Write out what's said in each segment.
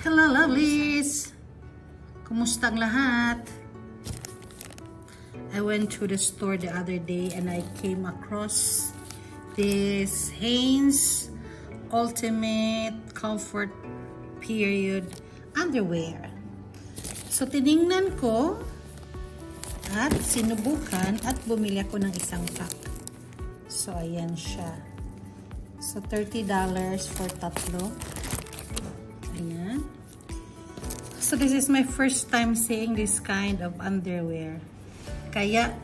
Hello lovelies! Kumusta ang lahat? I went to the store the other day and I came across this Hanes Ultimate Comfort Period underwear. So tiningnan ko at sinubukan at bumili ako ng isang pack. So ayan siya. So $30 for tatlo. Ayan. So this is my first time seeing this kind of underwear. Kaya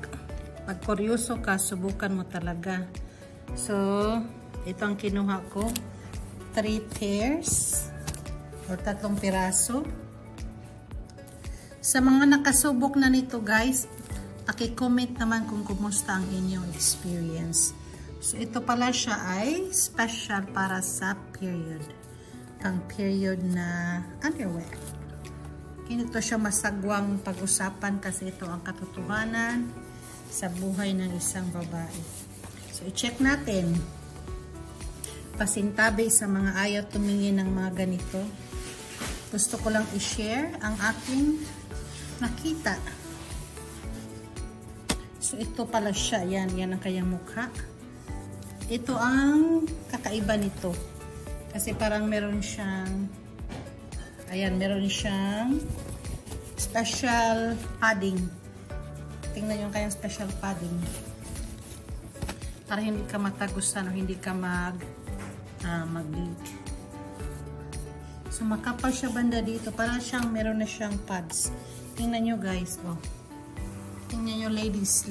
pag kuryoso ka, subukan mo talaga. So ito ang kinuha ko. 3 pairs or 3 piraso. Sa mga nakasubok na nito guys, paki-comment naman kung kumusta ang inyong experience. So ito pala siya ay special para sa period. Pang period na underwear. Ito siya masagwang pag-usapan kasi ito ang katotohanan sa buhay ng isang babae. So i-check natin. Pasintabi sa mga ayaw tumingin ng mga ganito. Gusto ko lang i-share ang aking nakita. So ito pala siya. Yan ang kanyang mukha. Ito ang kakaiba nito. Kasi parang meron siyang meron siyang special padding. Tingnan nyo kayang special padding. Para hindi ka matagusan o hindi ka mag-leak. So makapal siya banda dito. Para siyang meron na siyang pads. Tingnan nyo guys. Oh. Tingnan nyo ladies.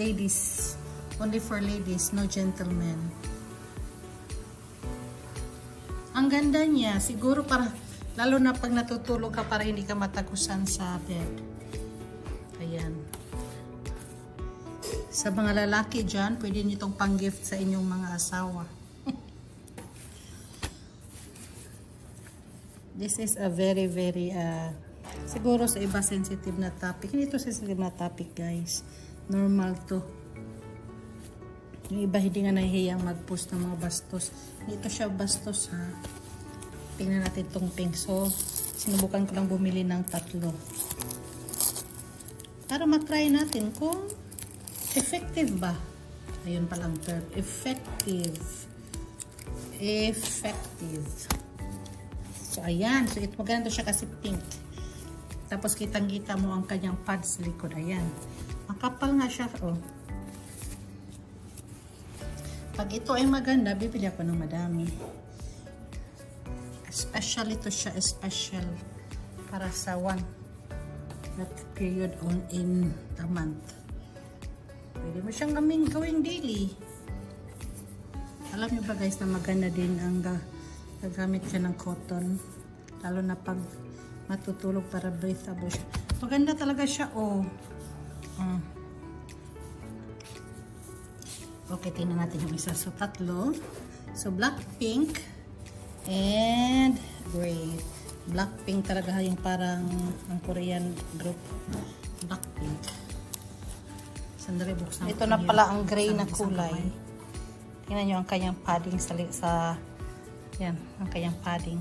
Only for ladies. No gentlemen. Ang ganda niya, siguro para, lalo na pag natutulog ka para hindi ka matagusan sa bed. Ayan. Sa mga lalaki dyan, pwede nyo itong pang-gift sa inyong mga asawa. This is a very, siguro sa iba sensitive na topic. Hindi ito sensitive na topic guys. Normal to. Yung iba hindi nga nahihiyang mag-post ng mga bastos. Dito siya bastos ha. Tingnan natin itong pink. So, sinubukan ko lang bumili ng 3. Para matry natin kung effective ba. Ayun palang term. Effective. So, ayan. So, maganda siya kasi pink. Tapos, kitang-kita mo ang kanyang pads sa likod. Ayan. Makapal nga siya. Oh. Pag ito ay maganda, bibili ako ng madami. Special ito siya, special para sa that period in the month. Pwede mo siyang gawing daily. Alam niyo ba guys na maganda din ang gagamit siya ng cotton. Lalo na pag matutulog para breathable siya. Maganda talaga siya, oh. Okay, tingnan natin yung isa. So, 3. So, black, pink, and gray. Black, pink talaga yung parang ang Korean group. Black, pink. Sandali, buksan. Ito na pala ang gray na kulay. Tingnan nyo ang kanyang padding yan, ang kanyang padding.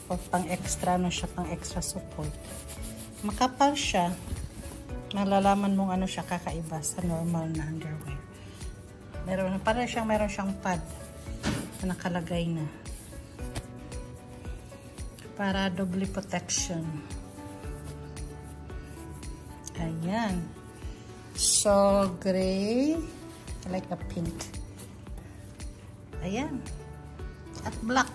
O, pang extra, pang extra support. Makapal siya. Nalalaman mong ano siya kakaiba sa normal na underwear. Meron siyang pad na nakalagay na para double protection. Ayan. So, gray. I like the pink. Ayan. At black.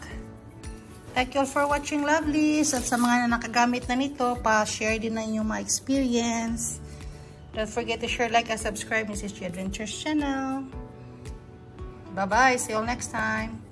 Thank you all for watching, lovelies. At sa mga nakagamit na nito, pa-share din na inyong mga experience. Don't forget to share, like, and subscribe Mrs. G Adventures channel. Bye-bye. See you all next time.